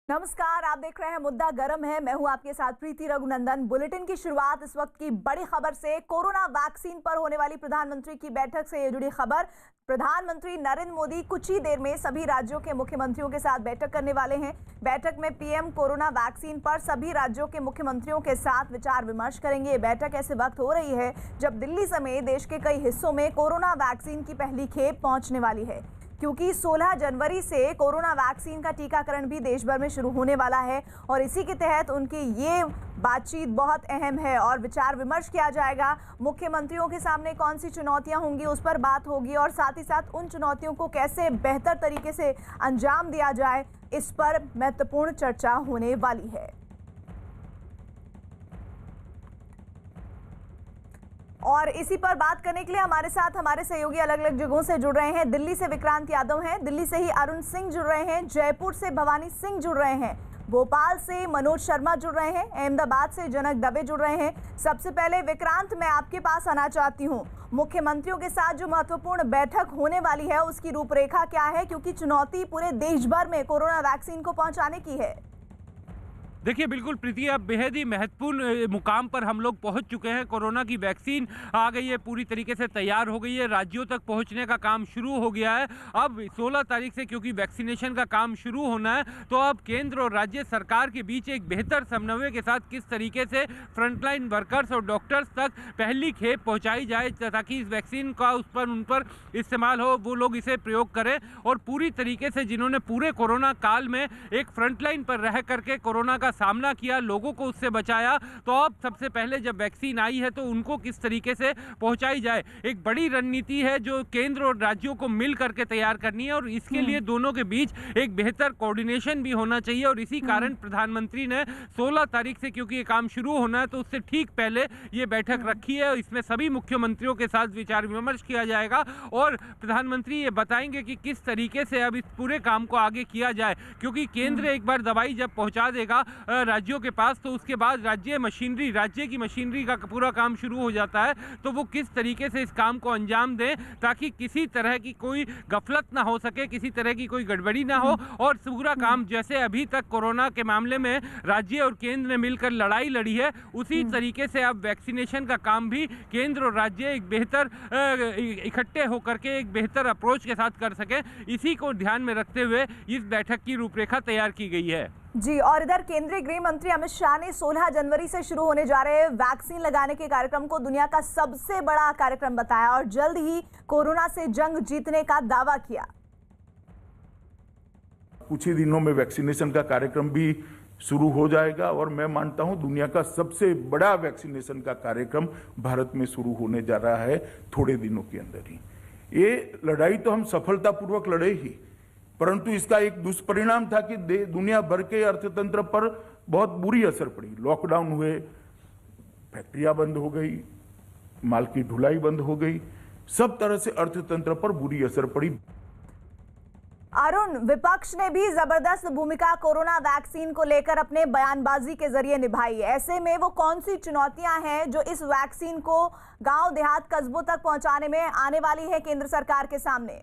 नमस्कार, आप देख रहे हैं मुद्दा गरम है। मैं हूं आपके साथ प्रीति रघुनंदन। बुलेटिन की शुरुआत इस वक्त की बड़ी खबर से, कोरोना वैक्सीन पर होने वाली प्रधानमंत्री की बैठक से ये जुड़ी खबर। प्रधानमंत्री नरेंद्र मोदी कुछ ही देर में सभी राज्यों के मुख्यमंत्रियों के साथ बैठक करने वाले हैं। बैठक में पीएम कोरोना वैक्सीन पर सभी राज्यों के मुख्यमंत्रियों के साथ विचार विमर्श करेंगे। ये बैठक ऐसे वक्त हो रही है जब दिल्ली समेत देश के कई हिस्सों में कोरोना वैक्सीन की पहली खेप पहुंचने वाली है, क्योंकि 16 जनवरी से कोरोना वैक्सीन का टीकाकरण भी देश भर में शुरू होने वाला है और इसी के तहत उनकी ये बातचीत बहुत अहम है और विचार विमर्श किया जाएगा। मुख्यमंत्रियों के सामने कौन सी चुनौतियां होंगी उस पर बात होगी और साथ ही साथ उन चुनौतियों को कैसे बेहतर तरीके से अंजाम दिया जाए, इस पर महत्वपूर्ण चर्चा होने वाली है। और इसी पर बात करने के लिए हमारे साथ हमारे सहयोगी अलग अलग जगहों से जुड़ रहे हैं। दिल्ली से विक्रांत यादव हैं, दिल्ली से ही अरुण सिंह जुड़ रहे हैं, जयपुर से भवानी सिंह जुड़ रहे हैं, भोपाल से मनोज शर्मा जुड़ रहे हैं, अहमदाबाद से जनक दवे जुड़ रहे हैं। सबसे पहले विक्रांत, मैं आपके पास आना चाहती हूं। मुख्यमंत्रियों के साथ जो महत्वपूर्ण बैठक होने वाली है उसकी रूपरेखा क्या है, क्योंकि चुनौती पूरे देश भर में कोरोना वैक्सीन को पहुंचाने की है। देखिए, बिल्कुल प्रीति, अब बेहद ही महत्वपूर्ण मुकाम पर हम लोग पहुंच चुके हैं। कोरोना की वैक्सीन आ गई है, पूरी तरीके से तैयार हो गई है, राज्यों तक पहुंचने का काम शुरू हो गया है। अब 16 तारीख से क्योंकि वैक्सीनेशन का काम शुरू होना है, तो अब केंद्र और राज्य सरकार के बीच एक बेहतर समन्वय के साथ किस तरीके से फ्रंटलाइन वर्कर्स और डॉक्टर्स तक पहली खेप पहुँचाई जाए ताकि इस वैक्सीन का उन पर इस्तेमाल हो, वो लोग इसे प्रयोग करें। और पूरी तरीके से जिन्होंने पूरे कोरोना काल में एक फ्रंटलाइन पर रह करके कोरोना का सामना किया, लोगों को उससे बचाया, तो अब सबसे पहले जब वैक्सीन आई है तो उनको किस तरीके से पहुंचाई जाए, एक बड़ी रणनीति है जो केंद्र और राज्यों को मिल करके तैयार करनी है। और इसके लिए दोनों के बीच एक बेहतर कोऑर्डिनेशन भी होना चाहिए। और इसी कारण प्रधानमंत्री ने 16 तारीख से, क्योंकि ये काम शुरू होना है, तो उससे ठीक पहले ये बैठक रखी है। इसमें सभी मुख्यमंत्रियों के साथ विचार विमर्श किया जाएगा और प्रधानमंत्री ये बताएंगे कि किस तरीके से अब इस पूरे काम को आगे किया जाए, क्योंकि केंद्र एक बार दवाई जब पहुंचा देगा राज्यों के पास, तो उसके बाद राज्य की मशीनरी का पूरा काम शुरू हो जाता है। तो वो किस तरीके से इस काम को अंजाम दें ताकि किसी तरह की कोई गफलत ना हो सके, किसी तरह की कोई गड़बड़ी ना हो, और पूरा काम जैसे अभी तक कोरोना के मामले में राज्य और केंद्र ने मिलकर लड़ाई लड़ी है, उसी तरीके से अब वैक्सीनेशन का काम भी केंद्र और राज्य एक बेहतर इकट्ठे होकर के एक बेहतर अप्रोच के साथ कर सके, इसी को ध्यान में रखते हुए इस बैठक की रूपरेखा तैयार की गई है। जी, और इधर केंद्रीय गृह मंत्री अमित शाह ने 16 जनवरी से शुरू होने जा रहे वैक्सीन लगाने के कार्यक्रम को दुनिया का सबसे बड़ा कार्यक्रम बताया और जल्द ही कोरोना से जंग जीतने का दावा किया। कुछ ही दिनों में वैक्सीनेशन का कार्यक्रम भी शुरू हो जाएगा और मैं मानता हूं दुनिया का सबसे बड़ा वैक्सीनेशन का कार्यक्रम भारत में शुरू होने जा रहा है थोड़े दिनों के अंदर ही। ये लड़ाई तो हम सफलतापूर्वक लड़े ही, परंतु इसका एक दुष्परिणाम था कि दुनिया भर के अर्थतंत्र पर बहुत बुरी असर पड़ी। लॉकडाउन हुए, फैक्ट्रियां बंद हो गई, माल की ढुलाई बंद हो गई, सब तरह से अर्थतंत्र पर बुरी असर पड़ी। अरुण, विपक्ष ने भी जबरदस्त भूमिका कोरोना वैक्सीन को लेकर अपने बयानबाजी के जरिए निभाई। ऐसे में वो कौन सी चुनौतियां हैं जो इस वैक्सीन को गांव देहात कस्बों तक पहुंचाने में आने वाली है केंद्र सरकार के सामने?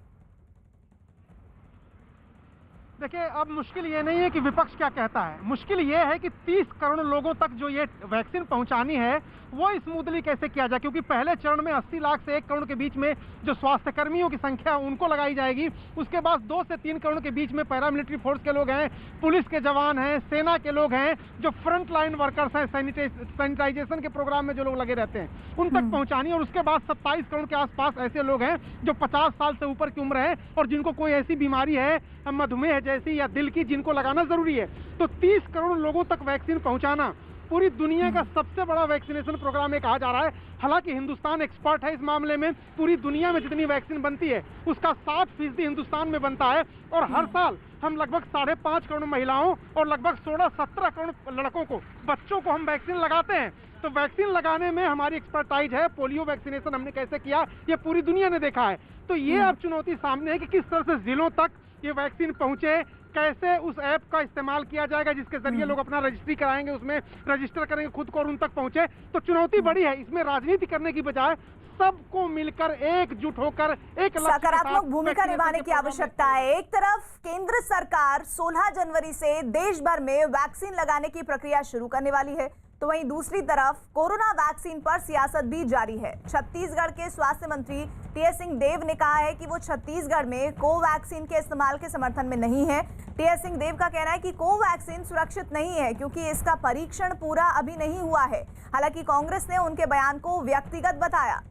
देखिए, अब मुश्किल ये नहीं है कि विपक्ष क्या कहता है, मुश्किल ये है कि 30 करोड़ लोगों तक जो ये वैक्सीन पहुंचानी है वो स्मूथली कैसे किया जाए, क्योंकि पहले चरण में 80 लाख से 1 करोड़ के बीच में जो स्वास्थ्य कर्मियों की संख्या है उनको लगाई जाएगी। उसके बाद 2 से 3 करोड़ के बीच में पैरामिलिट्री फोर्स के लोग हैं, पुलिस के जवान हैं, सेना के लोग हैं, जो फ्रंट लाइन वर्कर्स हैं, सैनिटाइजेशन के प्रोग्राम में जो लोग लगे रहते हैं, उन तक पहुंचानी। और उसके बाद 27 करोड़ के आसपास ऐसे लोग हैं जो 50 साल से ऊपर की उम्र है और जिनको कोई ऐसी बीमारी है, मधुमेह जैसी या दिल की, जिनको लगाना जरूरी है। तो 30 करोड़ लोगों तक वैक्सीन पहुंचाना पूरी दुनिया का सबसे बड़ा वैक्सीनेशन प्रोग्राम है कहा जा रहा है। हालांकि हिंदुस्तान एक्सपर्ट है इस मामले में, पूरी दुनिया में जितनी वैक्सीन बनती है उसका 60% हिंदुस्तान में बनता है और हर साल हम लगभग 5.5 करोड़ महिलाओं और लगभग 16-17 करोड़ लड़कों को, बच्चों को हम वैक्सीन लगाते हैं। तो वैक्सीन लगाने में हमारी एक्सपर्टाइज है। पोलियो वैक्सीनेशन हमने कैसे किया ये पूरी दुनिया ने देखा है। तो ये अब चुनौती सामने है कि किस तरह से जिलों तक ये वैक्सीन पहुंचे, कैसे उस ऐप का इस्तेमाल किया जाएगा जिसके जरिए लोग अपना रजिस्ट्री कराएंगे, उसमें रजिस्टर करेंगे खुद को और उन तक पहुंचे। तो चुनौती बड़ी है। इसमें राजनीति करने की बजाय सबको मिलकर एकजुट होकर एक लक्ष्य के सकारात्मक साथ भूमिका वैक्सीनेशन निभाने के की प्रोग्राम आवश्यकता है। एक तरफ केंद्र सरकार 16 जनवरी से देश भर में वैक्सीन लगाने की प्रक्रिया शुरू करने वाली है, तो वहीं दूसरी तरफ कोरोना वैक्सीन पर सियासत भी जारी है। छत्तीसगढ़ के स्वास्थ्य मंत्री टीएस सिंहदेव ने कहा है कि वो छत्तीसगढ़ में कोवैक्सीन के इस्तेमाल के समर्थन में नहीं है। टीएस सिंहदेव का कहना है कि कोवैक्सीन सुरक्षित नहीं है क्योंकि इसका परीक्षण पूरा अभी नहीं हुआ है। हालांकि कांग्रेस ने उनके बयान को व्यक्तिगत बताया।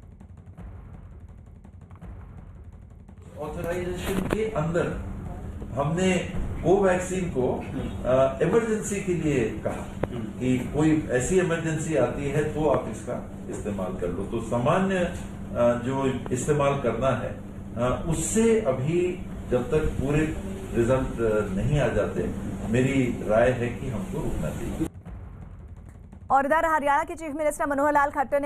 ऑथराइजेशन के अंदर हमने कोवैक्सीन को इमरजेंसी के लिए कहा कि कोई ऐसी इमरजेंसी आती है तो आप इसका इस्तेमाल कर लो। तो सामान्य जो इस्तेमाल करना है उससे अभी जब तक पूरे रिजल्ट नहीं आ जाते, मेरी राय है कि हमको रुकना चाहिए। और इधर हरियाणा के चीफ मिनिस्टर मनोहर लाल खट्टर ने